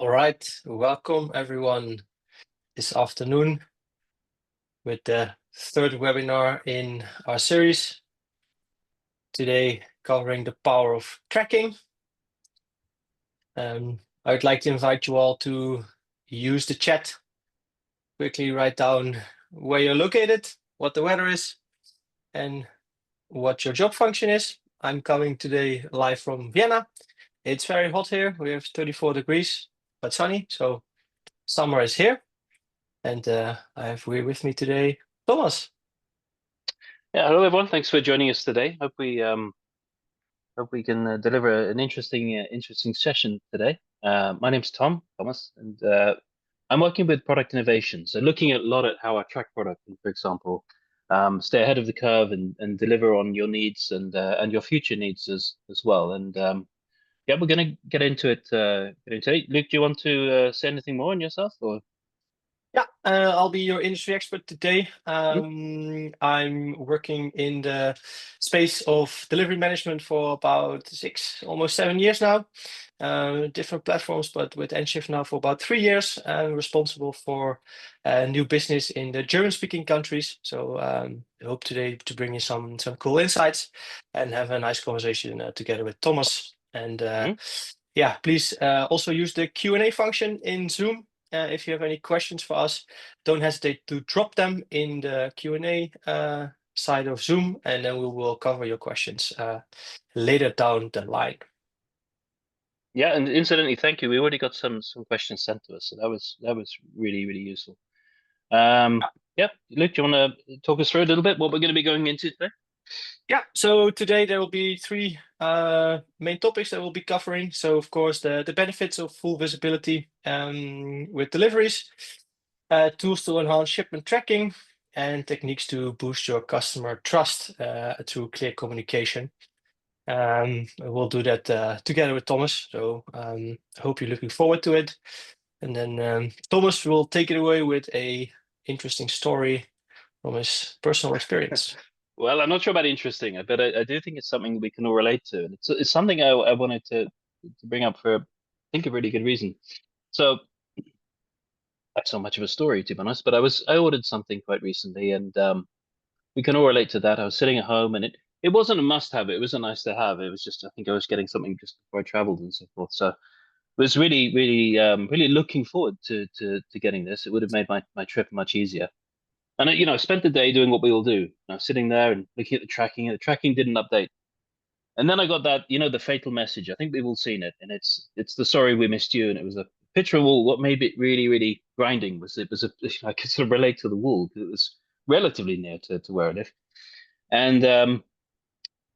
All right, welcome everyone this afternoon with the third webinar in our series. Today, covering the power of tracking. I would like to invite you all to use the chat. Quickly write down where you're located, what the weather is, and what your job function is. I'm coming today live from Vienna. It's very hot here. We have 34 degrees, but sunny, so summer is here. And I have here with me today Thomas. Yeah, hello everyone. Thanks for joining us today. Hope we can deliver an interesting session today. My name's Thomas, and I'm working with product innovation. So looking at a lot at how I track product, and for example, stay ahead of the curve and deliver on your needs and your future needs as well. And yeah, we're gonna get into it. Luke, do you want to say anything more on yourself, or? Yeah, I'll be your industry expert today. I'm working in the space of delivery management for about 6, almost 7 years now. Different platforms, but with nShift now for about 3 years. I'm responsible for new business in the German-speaking countries. So I hope today to bring you some cool insights and have a nice conversation together with Thomas. And yeah, please also use the Q&A function in Zoom. If you have any questions for us, don't hesitate to drop them in the Q&A side of Zoom, and then we will cover your questions later down the line. Yeah, and incidentally, thank you. We already got some questions sent to us, so that was really useful. Yeah, Luke, do you want to talk us through a little bit what we're going to be going into today? Yeah, so today there will be 3 main topics that we'll be covering. So, of course, the benefits of full visibility with deliveries, tools to enhance shipment tracking, and techniques to boost your customer trust through clear communication. We'll do that together with Thomas. So I hope you're looking forward to it. And then Thomas will take it away with a interesting story from his personal experience. Well, I'm not sure about interesting, but I do think it's something we can all relate to, and it's something I wanted to bring up for I think a really good reason. So that's not much of a story, to be honest, but I ordered something quite recently, and we can all relate to that. I was sitting at home, and it wasn't a must-have. It was a nice to have. It was just I think I was getting something just before I traveled and so forth. So was really looking forward to getting this. It would have made my trip much easier. And I spent the day doing what we all do. Sitting there and looking at the tracking, and the tracking didn't update. And then I got that, the fatal message. I think we've all seen it, and it's the sorry we missed you. And it was a picture of wool. What made it really grinding was I could sort of relate to the wool because it was relatively near to where I live. And then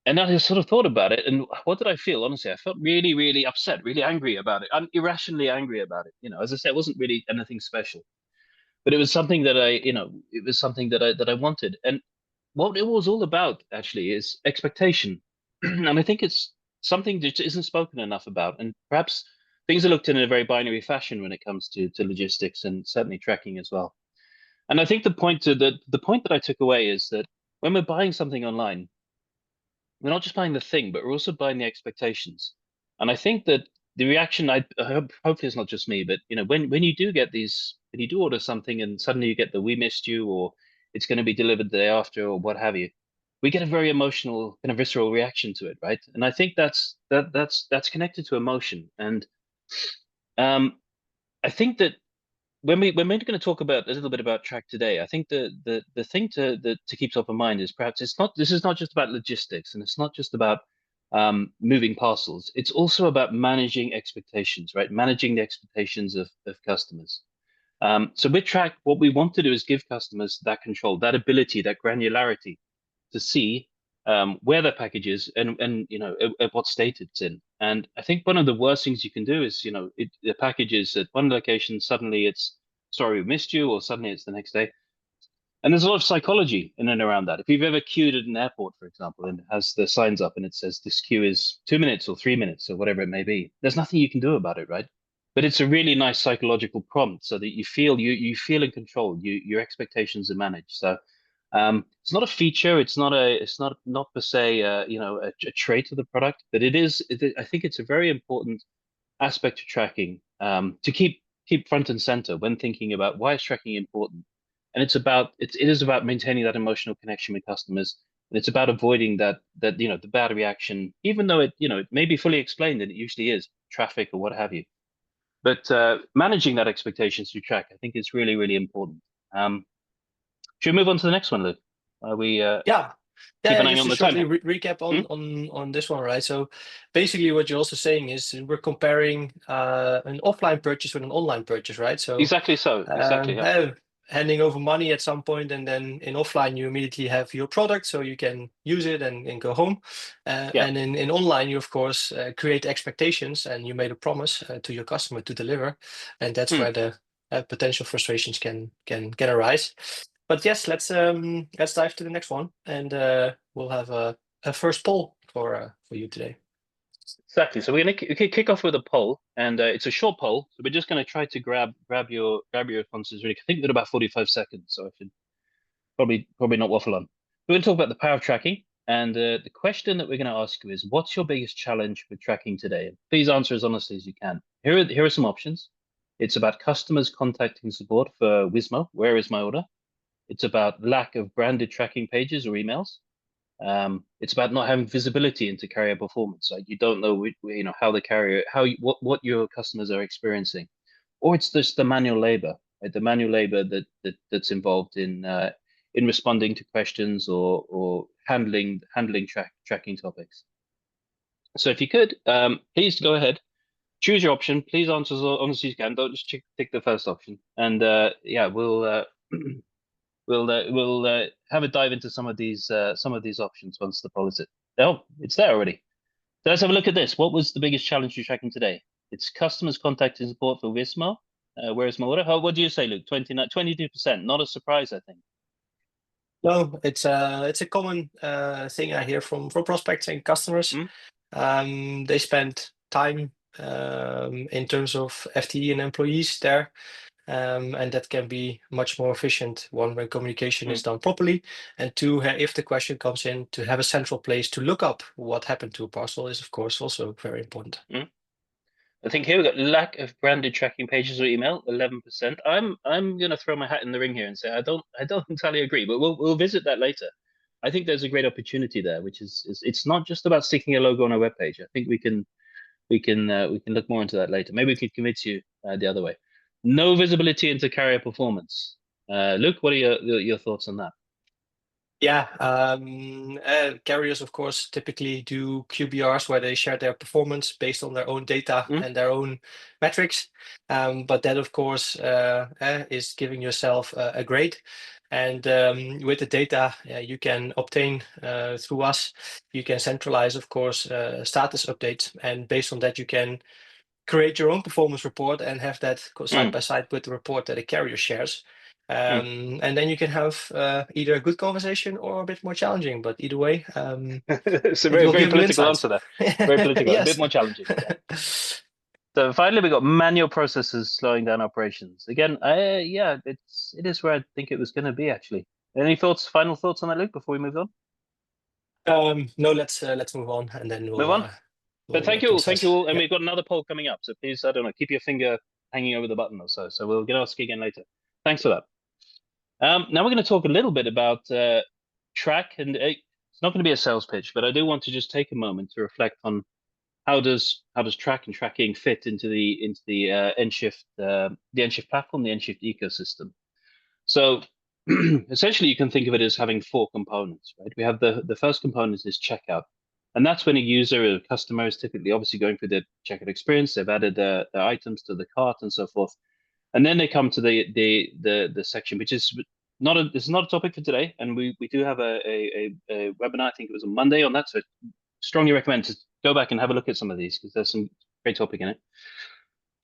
I sort of thought about it, and what did I feel? Honestly, I felt really upset, really angry about it. I'm irrationally angry about it. As I said, it wasn't really anything special, but it was something that it was something that I wanted. And what it was all about actually is expectation. And I think it's something that isn't spoken enough about. And perhaps things are looked at in a very binary fashion when it comes to logistics and certainly tracking as well. And I think the point that I took away is that when we're buying something online, we're not just buying the thing, but we're also buying the expectations. And I think that the reaction, I hope, hopefully it's not just me, but when you do get when you do order something and suddenly you get the "we missed you" or it's going to be delivered the day after or what have you, we get a very emotional, kind of visceral reaction to it, right? And I think that's connected to emotion. And I think that when we're going to talk about a little bit about track today, I think the thing to keep top of mind is perhaps this is not just about logistics, and it's not just about moving parcels. It's also about managing expectations, right? Managing the expectations of customers. So with track, what we want to do is give customers that control, that ability, that granularity to see where their package is and at what state it's in. And I think one of the worst things you can do is the package is at one location, suddenly it's sorry we missed you, or suddenly it's the next day. And there's a lot of psychology in and around that. If you've ever queued at an airport, for example, and it has the signs up and it says this queue is 2 minutes or 3 minutes or whatever it may be, there's nothing you can do about it, right? But it's a really nice psychological prompt so that you feel in control. Your expectations are managed. So it's not a feature. It's not per se a trait of the product, but I think it's a very important aspect of tracking to keep front and center when thinking about why is tracking important. And it is about maintaining that emotional connection with customers. And it's about avoiding that the bad reaction, even though it may be fully explained, and it usually is traffic or what have you. But managing that expectations through track, I think, is really, really important. Should we move on to the next one, Luke? We Yeah. keep Yeah, an eye just on to the time shortly here. recap Hmm? on this one, right? So basically, what you're also saying is we're comparing an offline purchase with an online purchase, right? So Exactly so. Exactly. Yeah. handing over money at some point, and then in offline you immediately have your product, so you can use it and go home. Yeah. And in online, you of course create expectations, and you made a promise to your customer to deliver, and that's Hmm. where the potential frustrations can arise. But yes, let's dive to the next one, and we'll have a first poll for you today. Exactly. So we're gonna kick off with a poll, and it's a short poll. So we're just gonna try to grab your responses really. I think we've got about 45 seconds, so I should probably not waffle on. We're gonna talk about the power of tracking, and the question that we're gonna ask you is, what's your biggest challenge with tracking today? And please answer as honestly as you can. Here are some options. It's about customers contacting support for Wismo. Where is my order? It's about lack of branded tracking pages or emails. It's about not having visibility into carrier performance. Like you don't know, how the carrier, what your customers are experiencing, or it's just the manual labor, right? The manual labor that's involved in responding to questions or handling tracking topics. So if you could, please go ahead, choose your option. Please answer as honestly as you can. Don't just tick the first option, and yeah, we'll. We'll have a dive into some of these options once the poll is it. Oh, it's there already. So let's have a look at this. What was the biggest challenge you're tracking today? It's customers contacting support for Wismo. Where is my order? What do you say, Luke? 22%. Not a surprise, I think. No, it's a common thing I hear from prospects and customers. Hmm? They spend time in terms of FTE and employees there. And that can be much more efficient, one, when communication Hmm. is done properly, and two, if the question comes in, to have a central place to look up what happened to a parcel is, of course, also very important. Hmm. I think here we've got lack of branded tracking pages or email, 11%. I'm gonna throw my hat in the ring here and say I don't entirely agree, but we'll visit that later. I think there's a great opportunity there, which is it's not just about sticking a logo on a web page. I think we can look more into that later. Maybe we could convince you the other way. No visibility into carrier performance. Luke, what are your thoughts on that? Yeah, carriers, of course, typically do QBRs where they share their performance based on their own data Hmm? and their own metrics. But that, of course, is giving yourself a grade. And with the data you can obtain through us, you can centralize, of course, status updates. And based on that, you can create your own performance report and have that go side Mm. by side with the report that a carrier shares. Mm. And then you can have either a good conversation or a bit more challenging, but either way, It's a it very, will very give you political insights. answer there. Very political, a bit Yes. more challenging. Yeah. So finally, we got manual processes slowing down operations. Again, yeah, it is where I think it was going to be actually. Any thoughts, final thoughts on that, Luke, before we move on? No, let's move on, and then Move on. But we'll thank you process. all, and Yeah. we've got another poll coming up. So please, I don't know, keep your finger hanging over the button or so. So we'll get asked again later. Thanks for that. Now we're going to talk a little bit about track, and it's not going to be a sales pitch, but I do want to just take a moment to reflect on how does track and tracking fit into the nShift platform, the nShift ecosystem. So essentially, you can think of it as having four components, right? We have the first component is checkout, and that's when a user or a customer is typically obviously going through the checkout experience. They've added their items to the cart and so forth, and then they come to the section which is this is not a topic for today, and we do have a webinar. I think it was on Monday on that, so strongly recommend to go back and have a look at some of these because there's some great topic in it.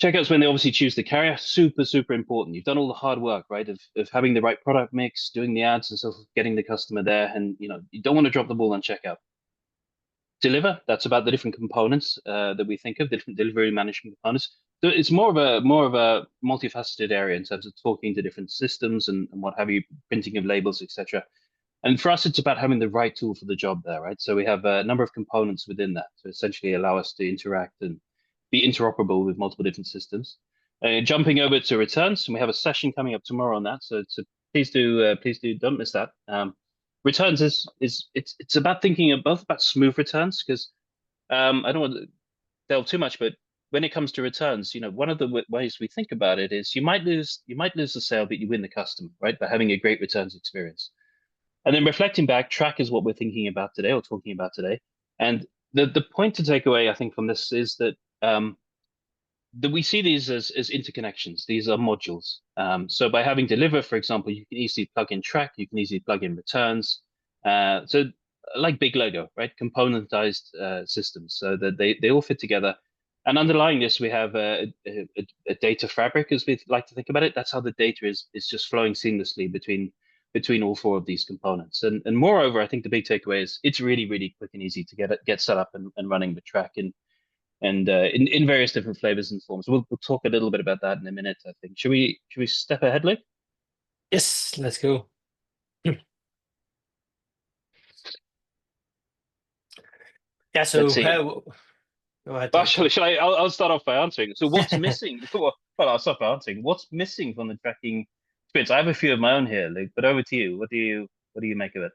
Checkouts when they obviously choose the carrier, super, super important. You've done all the hard work, right, of having the right product mix, doing the ads and so forth, getting the customer there, and you don't want to drop the ball on checkout. Deliver, that's about the different components that we think of, different delivery management components. So it's more of a multifaceted area in terms of talking to different systems and what have you, printing of labels, etc. And for us, it's about having the right tool for the job there, right? So we have a number of components within that to essentially allow us to interact and be interoperable with multiple different systems. Jumping over to returns, and we have a session coming up tomorrow on that. So please do don't miss that. Returns is it's about thinking of both about smooth returns, because I don't want to delve too much, but when it comes to returns, one of the ways we think about it is you might lose the sale, but you win the customer, right? By having a great returns experience. And then reflecting back, track is what we're thinking about today or talking about today. And the point to take away, I think, from this is that we see these as interconnections. These are modules. So by having deliver, for example, you can easily plug in track, you can easily plug in returns. So like big Lego, right? Componentized systems, so that they all fit together. And underlying this, we have a data fabric, as we like to think about it. That's how the data is just flowing seamlessly between all four of these components. And moreover, I think the big takeaway is it's really, really quick and easy to get set up and running the track and in various different flavors and forms. We'll talk a little bit about that in a minute, I think. Should we step ahead, Luke? Yes, let's go. Yeah, so Let's see. go ahead. Shall I? I'll start off by answering. So what's missing? Well, I'll start by answering. What's missing from the tracking experience? I have a few of my own here, Luke, but over to you. What do you make of it?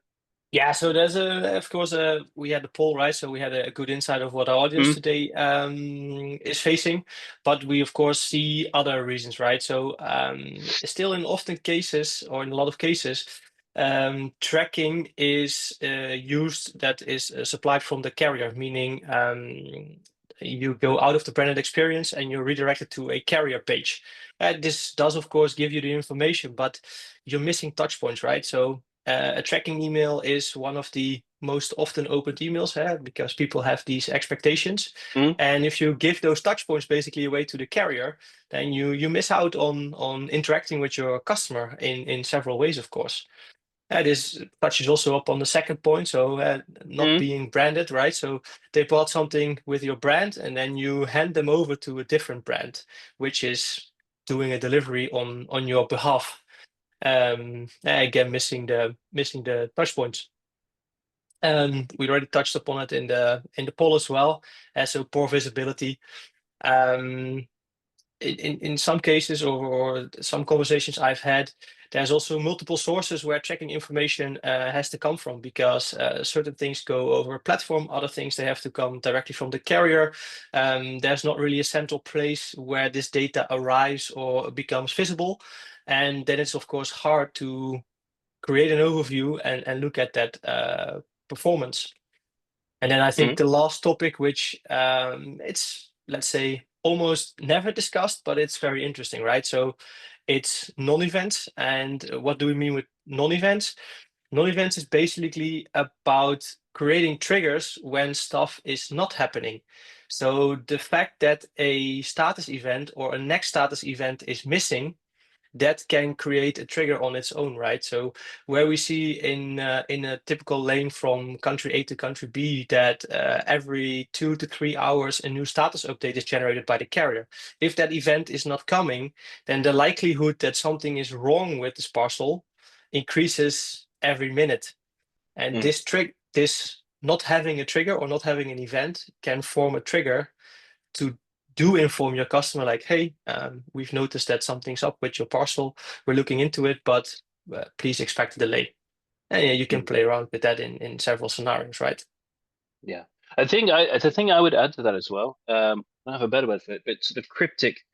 Yeah, so there's of course, we had the poll, right? So we had a good insight of what our audience Mm, today is facing, but we of course see other reasons, right? So still in often cases, or in a lot of cases, tracking is used that is supplied from the carrier, meaning you go out of the branded experience and you're redirected to a carrier page. This does of course give you the information, but you're missing touch points, right? So a tracking email is one of the most often opened emails, because people have these expectations. mm, And if you give those touch points basically away to the carrier, then you miss out on interacting with your customer in several ways, of course. This touches also up on the second point, so not mm, being branded, right? So they bought something with your brand, and then you hand them over to a different brand, which is doing a delivery on your behalf. Again, missing the touch points. We already touched upon it in the poll as well. So poor visibility. Um, in some cases, or some conversations I've had, there's also multiple sources where tracking information has to come from, because certain things go over a platform, other things they have to come directly from the carrier. There's not really a central place where this data arrives or becomes visible, and then it's of course hard to create an overview and look at that performance. And then I think mm, the last topic, which it's, let's say, almost never discussed, but it's very interesting, right? So it's non-events. And what do we mean with non-events? Non-events is basically about creating triggers when stuff is not happening. So the fact that a status event or a next status event is missing, that can create a trigger on its own, right? So where we see in a typical lane from country A to country B that every 2 to 3 hours a new status update is generated by the carrier. If that event is not coming, then the likelihood that something is wrong with this parcel increases every minute. And mm, this not having a trigger or not having an event can form a trigger to do inform your customer, like, hey, we've noticed that something's up with your parcel. We're looking into it, but please expect a delay. And yeah, you can mm. play around with that in several scenarios, right? Yeah, the thing I would add to that as well. I don't have a better word for it, but sort of cryptic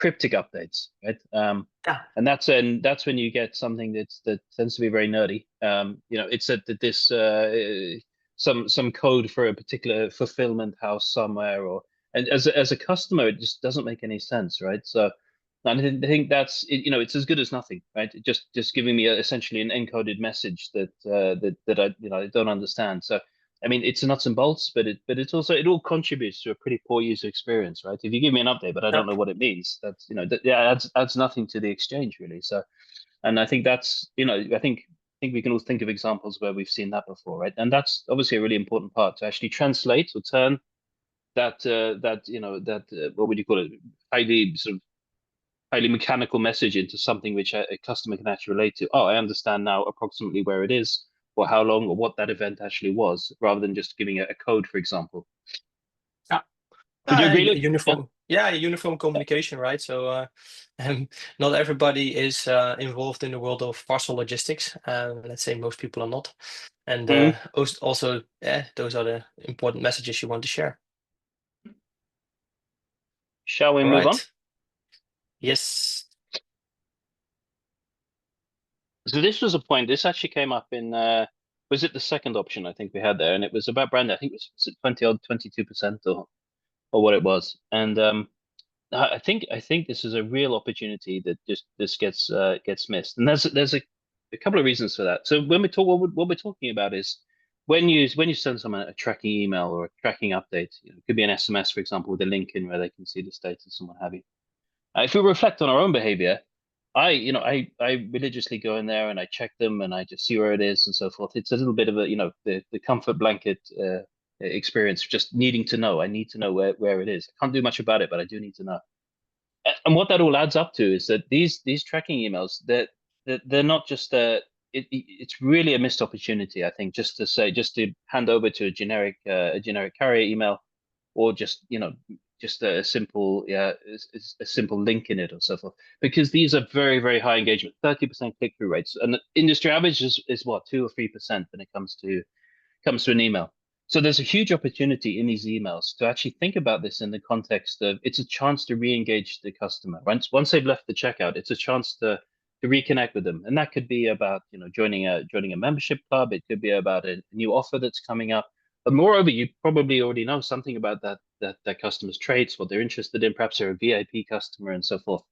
updates, right? Yeah. And that's when you get something that tends to be very nerdy. It said that this some code for a particular fulfillment house somewhere, and as a customer, it just doesn't make any sense, right? So I think that's it's as good as nothing, right? Just giving me essentially an encoded message that I don't understand. So I mean, it's nuts and bolts, but it all contributes to a pretty poor user experience, right? If you give me an update, but I Yeah. don't know what it means, that's yeah, adds nothing to the exchange really. So, and I think that's I think we can all think of examples where we've seen that before, right? And that's obviously a really important part to actually translate or turn that what would you call it, highly sort of highly mechanical message into something which a customer can actually relate to. Oh, I understand now approximately where it is, or how long, or what that event actually was, rather than just giving a code, for example. Yeah. Would you agree, Luke? Uniform, uniform communication, right? So not everybody is involved in the world of parcel logistics. Let's say most people are not, and Yeah. also those are the important messages you want to share. Shall we All move on? right. Yes. So this was a point. This actually came up in. Was it the second option I think we had there, and it was about brand. I think was it 20 odd 22% or what it was, and I think this is a real opportunity that just this gets missed, and there's a couple of reasons for that. So when we talk, what we're talking about is when you send someone a tracking email or a tracking update, it could be an SMS, for example, with a link in where they can see the status and what have you. If we reflect on our own behavior, I religiously go in there and I check them and I just see where it is and so forth. It's a little bit of a, the comfort blanket experience, just needing to know. I need to know where it is. I can't do much about it, but I do need to know. And what that all adds up to is that these tracking emails, they're not just it's really a missed opportunity, I think, just to hand over to a generic carrier email, or just a simple a simple link in it or so forth, because these are very, very high engagement, 30% click-through rates, and the industry average is what, 2 or 3% when it comes to an email. So there's a huge opportunity in these emails to actually think about this in the context of it's a chance to re-engage the customer. Once they've left the checkout, it's a chance to reconnect with them. And that could be about, joining a membership club. It could be about a new offer that's coming up. But moreover, you probably already know something about that customer's traits, what they're interested in. Perhaps they're a VIP customer and so forth.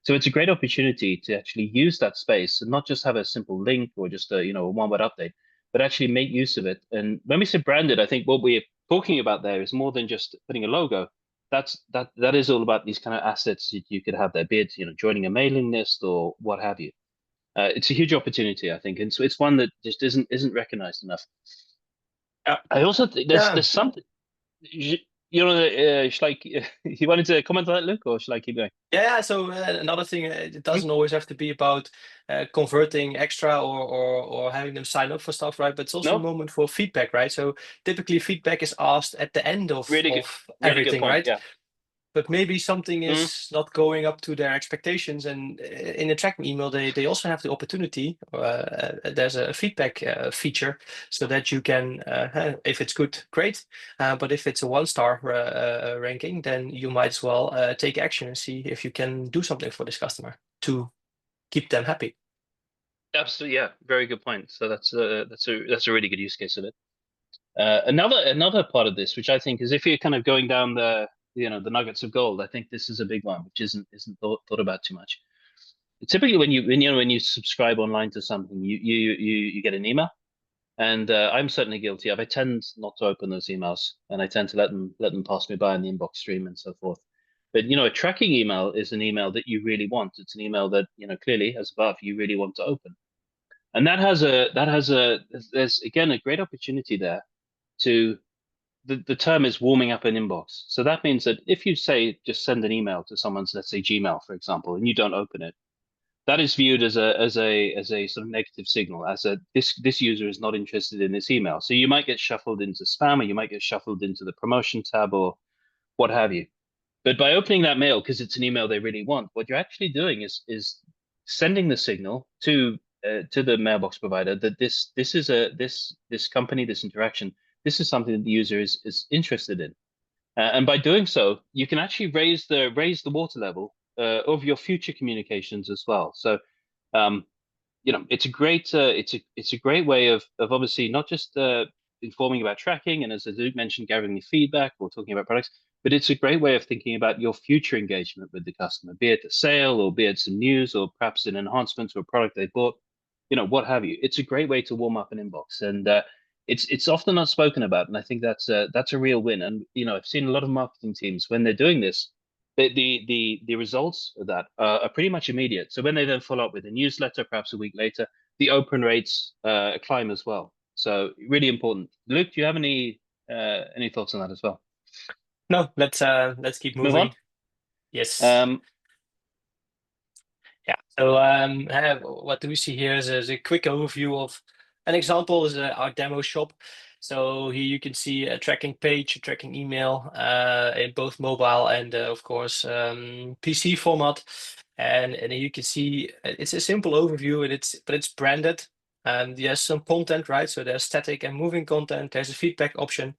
So it's a great opportunity to actually use that space and not just have a simple link or just a one-word update, but actually make use of it. And when we say branded, I think what we're talking about there is more than just putting a logo. That is all about these kind of assets you could have there, be it joining a mailing list or what have you. It's a huge opportunity, I think, and so it's one that just isn't recognized enough. Yeah. I also think there's something. Shall I, you wanted to comment on that, Luke, or shall I keep going? Yeah, so another thing, it doesn't always have to be about converting extra or having them sign up for stuff, right? But it's also a No, moment for feedback, right? So typically feedback is asked at the end of really good everything, point. right? Yeah. But maybe something Mm. is not going up to their expectations, and in a tracking email, they also have the opportunity. There's a feedback feature, so that you can, if it's good, great. But if it's a 1-star ranking, then you might as well take action and see if you can do something for this customer to keep them happy. Absolutely, yeah, very good point. So that's a really good use case of it. Another part of this, which I think is if you're kind of going down the nuggets of gold, I think this is a big one, which isn't thought about too much. Typically, when you subscribe online to something, you get an email, and I'm certainly guilty of. I tend not to open those emails, and I tend to let them pass me by in the inbox stream and so forth. But a tracking email is an email that you really want. It's an email that clearly, as above, you really want to open, and there's again a great opportunity there to the term is warming up an inbox. So that means that if you say just send an email to someone's, let's say Gmail, for example, and you don't open it, that is viewed as a sort of negative signal, as this user is not interested in this email. So you might get shuffled into spam, or you might get shuffled into the promotion tab, or what have you. But by opening that mail, because it's an email they really want, what you're actually doing is sending the signal to the mailbox provider that this company, this interaction, this is something that the user is interested in. And by doing so, you can actually raise the water level of your future communications as well. So, it's a great way of obviously not just informing about tracking, and as Luke mentioned, gathering the feedback or talking about products, but it's a great way of thinking about your future engagement with the customer, be it a sale or be it some news or perhaps an enhancement to a product they bought, what have you. It's a great way to warm up an inbox, and it's often not spoken about, and I think that's a real win. And I've seen a lot of marketing teams when they're doing this, the results of that are pretty much immediate. So when they then follow up with a newsletter, perhaps a week later, the open rates climb as well. So really important. Luke, do you have any thoughts on that as well? No, let's keep Move on. moving. Yes. Um, Yeah. So what do we see here is a quick overview of an example is our demo shop. So here you can see a tracking page, a tracking email in both mobile and of course PC format. And you can see it's a simple overview, and it's branded. And there's some content, right? So there's static and moving content. There's a feedback option.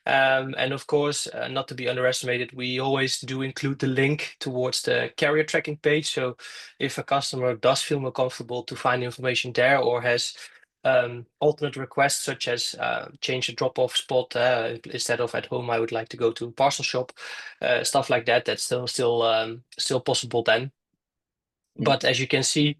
And of course, not to be underestimated, we always do include the link towards the carrier tracking page. So if a customer does feel more comfortable to find information there, or has alternate requests such as change the drop-off spot, instead of at home, I would like to go to parcel shop, stuff like that. That's still possible then. Mm. But as you can see,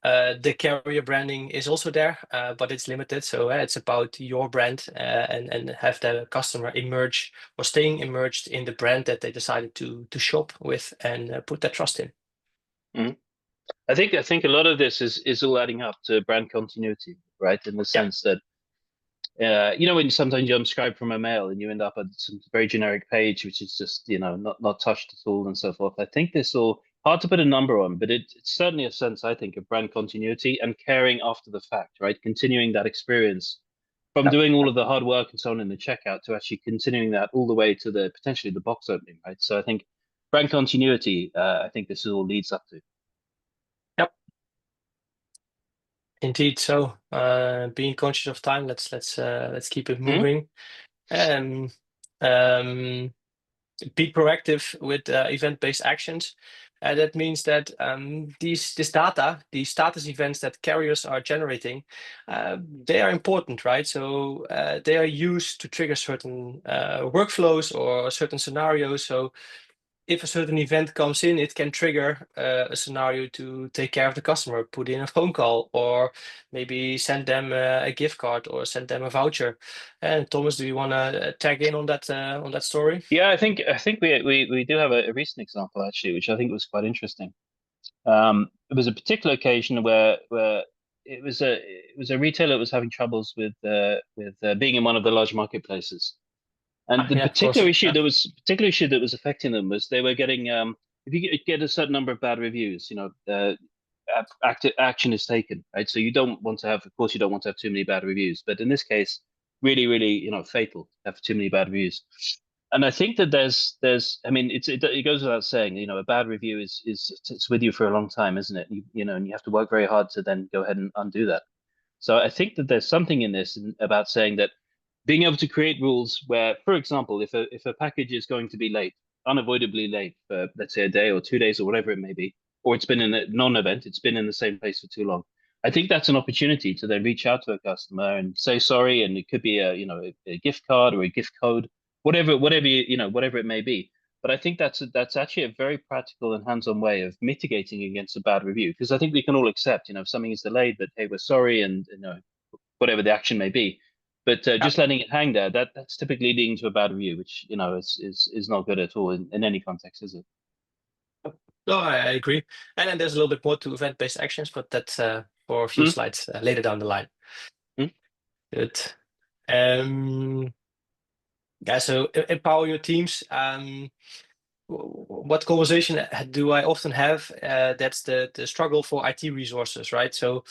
the carrier branding is also there, but it's limited. So it's about your brand, and have the customer emerge or staying immersed in the brand that they decided to shop with and put their trust in. Mm. I think a lot of this is all adding up to brand continuity, right? In the Yeah, sense that when sometimes you unsubscribe from a mail and you end up at some very generic page, which is just, not touched at all and so forth. I think this all hard to put a number on, but it's certainly a sense, I think, of brand continuity and caring after the fact, right? Continuing that experience from yeah, doing all of the hard work and so on in the checkout to actually continuing that all the way to the potentially the box opening, right? So I think brand continuity, I think this all leads up to. yep, indeed. So being conscious of time, let's keep it Hmm. moving. Um, um, be proactive with event-based actions. That means that this data, these status events that carriers are generating, they are important, right? So they are used to trigger certain workflows or certain scenarios. So if a certain event comes in, it can trigger a scenario to take care of the customer, put in a phone call, or maybe send them a gift card or send them a voucher. And Thomas, do you want to tag in on that story? Yeah, I think we do have a recent example actually, which I think was quite interesting. It was a particular occasion where it was a retailer that was having troubles with being in one of the large marketplaces, and Ah, the yeah, of course. Yeah, particular issue that was affecting them was they were getting if you get a certain number of bad reviews, action is taken, right? So you don't want to have, of course, you don't want to have too many bad reviews, but in this case, really, really, fatal to have too many bad reviews. And I think that I mean, it goes without saying, a bad review is it's with you for a long time, isn't it? And you have to work very hard to then go ahead and undo that. So I think that there's something in this about saying that being able to create rules where, for example, if a package is going to be late, unavoidably late for, let's say, a day or 2 days or whatever it may be, or it's been in a non-event, it's been in the same place for too long. I think that's an opportunity to then reach out to a customer and say sorry, and it could be a gift card or a gift code, whatever it may be. But I think that's actually a very practical and hands-on way of mitigating against a bad review, because I think we can all accept, if something is delayed, that hey, we're sorry, and whatever the action may be. But yeah. just letting it hang there, that's typically leading to a bad review, which is not good at all in any context, is it? No, I agree. And then there's a little bit more to event-based actions, but that's for a few Mm, slides later down the line. mm, Good. Um, yeah, so empower your teams. What conversation do I often have? That's the struggle for IT resources, right? So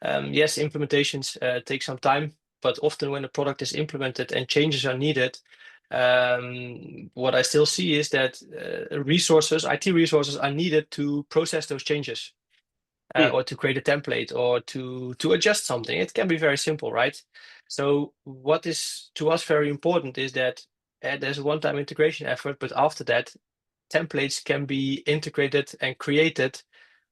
yes, implementations take some time, but often when the product is implemented and changes are needed, what I still see is that IT resources are needed to process those changes, mm. or to create a template or to adjust something. It can be very simple, right? So what is to us very important is that there's a one-time integration effort, but after that, templates can be integrated and created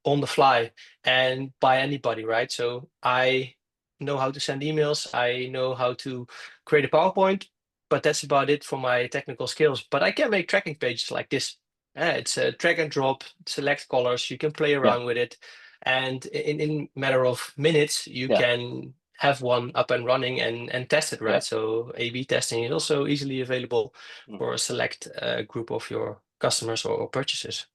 on the fly and by anybody, right? So I know how to send emails, I know how to create a PowerPoint, but that's about it for my technical skills. But I can make tracking pages like this. It's a drag and drop, select colors, you can play Yeah, around with it. And in matter of minutes, you yeah, can have one up and running and test it, yeah. right? So A/B testing is also easily available Mm. for a select group of your customers or purchases.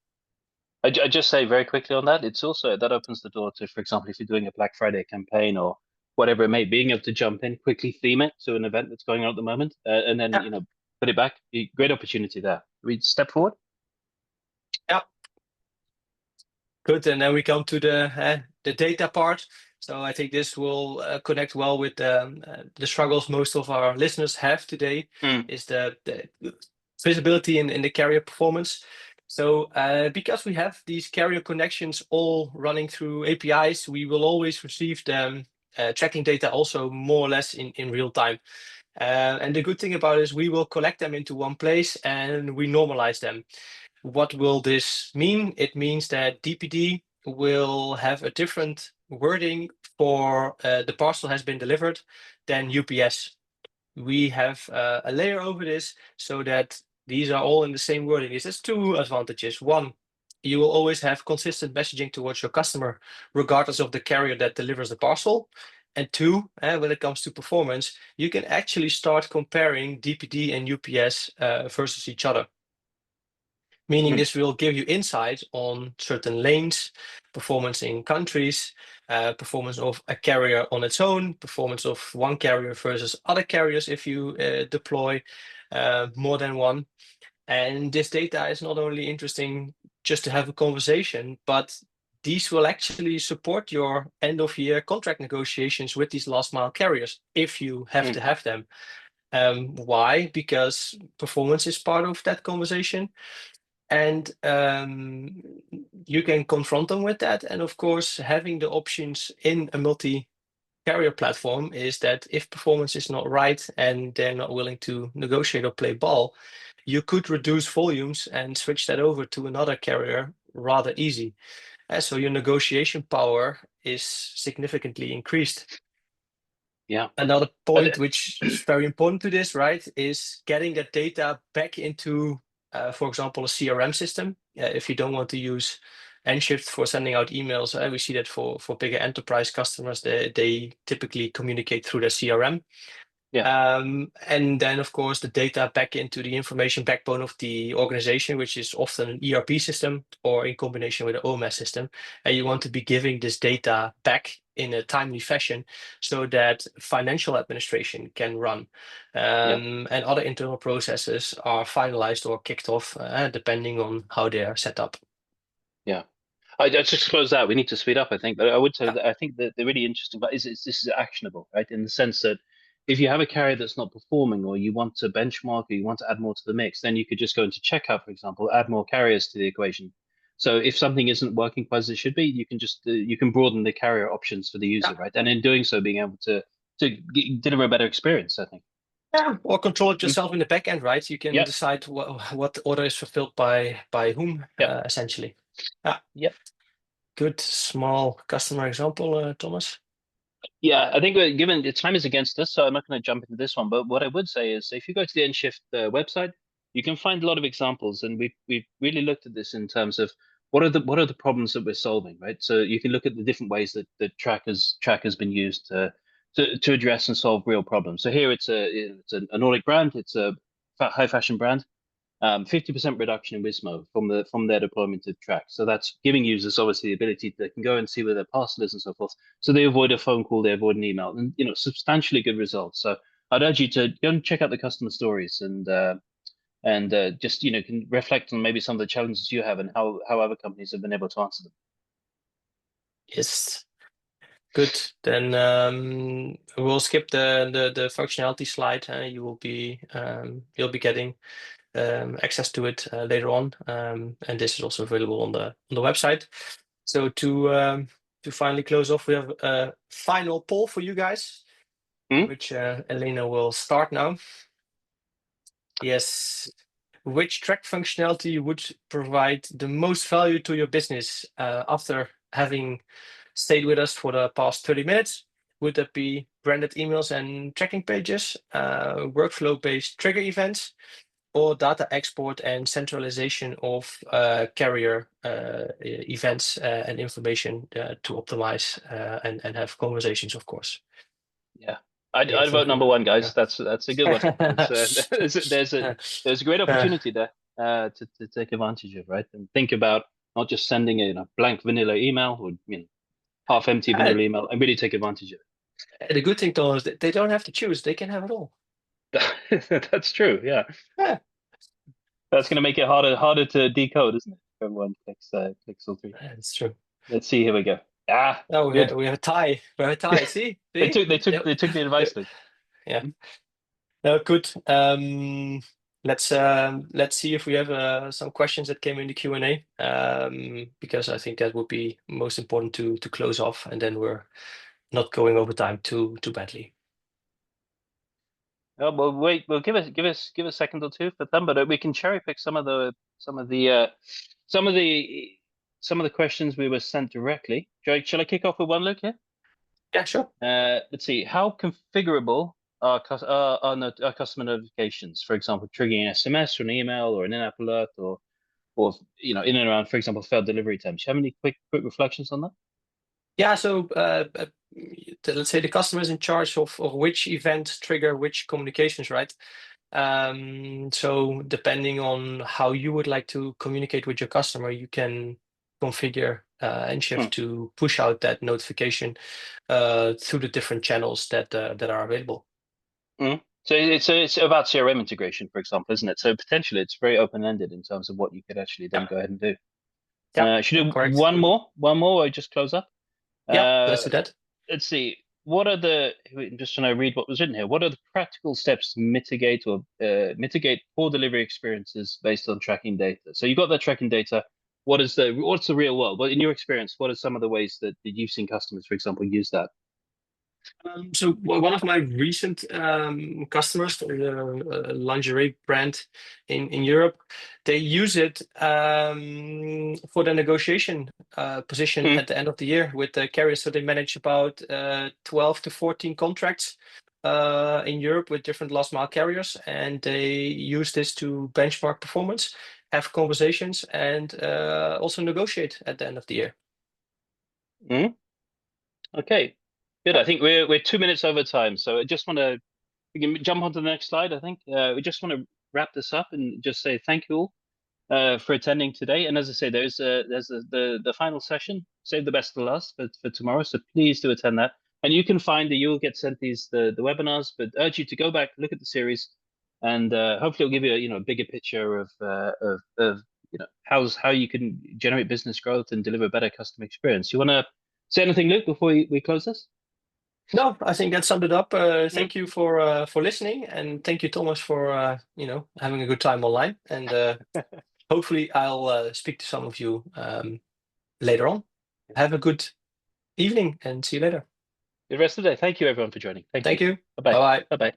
I just say very quickly on that, it's also that opens the door to, for example, if you're doing a Black Friday campaign or whatever it may, being able to jump in, quickly theme it to an event that's going on at the moment, and then Yeah, put it back. Great opportunity there. We step forward. yeah. Good. And then we come to the data part. So I think this will connect well with the struggles most of our listeners have today, Mm, is the visibility in the carrier performance. So because we have these carrier connections all running through APIs, we will always receive the tracking data also more or less in real time. And the good thing about it is we will collect them into one place and we normalize them. What will this mean? It means that DPD will have a different wording for the parcel has been delivered than UPS. We have a layer over this so that these are all in the same wording. This has two advantages. One, you will always have consistent messaging towards your customer, regardless of the carrier that delivers the parcel. And two, when it comes to performance, you can actually start comparing DPD and UPS versus each other, meaning mm, this will give you insight on certain lanes, performance in countries, performance of a carrier on its own, performance of one carrier versus other carriers if you deploy more than one. And this data is not only interesting just to have a conversation, but these will actually support your end of year contract negotiations with these last mile carriers if you have mm. to have them. Why? Because performance is part of that conversation, and you can confront them with that. And of course, having the options in a multi-carrier platform is that if performance is not right and they're not willing to negotiate or play ball, you could reduce volumes and switch that over to another carrier rather easy. And so your negotiation power is significantly increased. Yeah. Another But, point which is very important to this, right, is getting that data back into, for example, a CRM system. If you don't want to use nShift for sending out emails, we see that for bigger enterprise customers, they typically communicate through their CRM. yeah, And then, of course, the data back into the information backbone of the organization, which is often an ERP system or in combination with an OMS system. And you want to be giving this data back in a timely fashion so that financial administration can run, yeah, and other internal processes are finalized or kicked off, depending on how they are set up. yeah. I just close that. We need to speed up, I think. But I would say Yeah. that I think that the really interesting part is this is actionable, right? In the sense that if you have a carrier that's not performing, or you want to benchmark, or you want to add more to the mix, then you could just go into checkout, for example, add more carriers to the equation. So if something isn't working quite as it should be, you can just you can broaden the carrier options for the Yeah. user, right? And in doing so, being able to deliver a better experience, I think. Yeah, or control it Mm. yourself in the back end, right? You can Yep, decide what order is fulfilled by whom, yep, essentially. Yeah. yep. Good small customer example, Thomas. Yeah, I think given the time is against us, so I'm not going to jump into this one. But what I would say is, if you go to the nShift website, you can find a lot of examples, and we've really looked at this in terms of what are the problems that we're solving, right? So you can look at the different ways that track has been used to address and solve real problems. So here it's a Nordic brand, it's a high fashion brand, 50% reduction in Wismo from their deployment of track. So that's giving users obviously the ability they can go and see where their parcel is and so forth. So they avoid a phone call, they avoid an email, and substantially good results. So I'd urge you to go and check out the customer stories and just can reflect on maybe some of the challenges you have and how other companies have been able to answer them. Yes. Good. Then we'll skip the functionality slide. You'll be getting access to it later on, and this is also available on the website. So to finally close off, we have a final poll for you guys, Hmm? which Elena will start now. Yes. Which track functionality would provide the most value to your business after having stayed with us for the past 30 minutes? Would that be branded emails and tracking pages, workflow-based trigger events, or data export and centralization of carrier events and information to optimize and have conversations, to Yeah, I'd think vote we number one, yeah. guys. That's a good one. It's, there's a great opportunity there to take advantage of, right? And think about not just sending a blank vanilla email or half empty Uh, vanilla email, and really take advantage of the good thing, though, is that they don't have to choose; they can have it all. it. That's true. Yeah, Yeah. that's going to make it harder to decode, isn't it? everyone clicks all three. That's true. Let's see. Here we go. Ah, Oh, good. we have a tie. We have a tie. See, They see. took the advice, Luke. Yeah. No, good. Let's see if we have some questions that came in the Q&A, because I think that would be most important to close off, and then we're not going over time too badly. Oh, well, wait. Well, give a second or two for them, but we can cherry pick some of the questions we were sent directly. Shall I kick off with one, Luke? Here. Yeah, sure. Let's see. How configurable are customer notifications? For example, triggering an SMS or an email or an in-app alert, or in and around, for example, failed delivery times. Do you have any quick reflections on that? Yeah, so let's say the customer is in charge of which event trigger which communications, right? So depending on how you would like to communicate with your customer, you can configure nShift to push out that notification through the different channels that are available. So it's about CRM integration, for example, isn't it? So potentially it's very open-ended in terms of what you could actually then go ahead and do. Should do correct. one more or just close up? Yeah, let's do that. Let's see. I'm just trying to read what was written here. What are the practical steps to mitigate poor delivery experiences based on tracking data? So you got that tracking data. What's the real world? Well, in your experience, what are some of the ways that you've seen customers, for example, use that? So one of my recent customers, a lingerie brand in Europe, they use it for the negotiation position at the end of the year with the carriers. So they manage about 12 to 14 contracts in Europe with different last mile carriers, and they use this to benchmark performance, have conversations, and also negotiate at the end of the year. Okay, good. I think we're 2 minutes over time, so I just we can jump on to the next slide. I think we just want to wrap this up and just say thank you all for attending today. And as I say, there's the final session. Save the best for last for tomorrow, so please do attend that. And you'll get sent the webinars, but urge you to go back, look at the series, and hopefully it'll give you a bigger picture of how you can generate business growth and deliver better customer experience. You want to say anything, Luke, before we close this? No, I think that summed it up. Thank you for listening, and thank you, Thomas, for having a good time online. And hopefully, I'll speak to some of you later on. Have a good evening, and see you later. Good rest of the day. Thank you, everyone, for joining. Thank you. Bye bye. Bye-bye. Bye bye.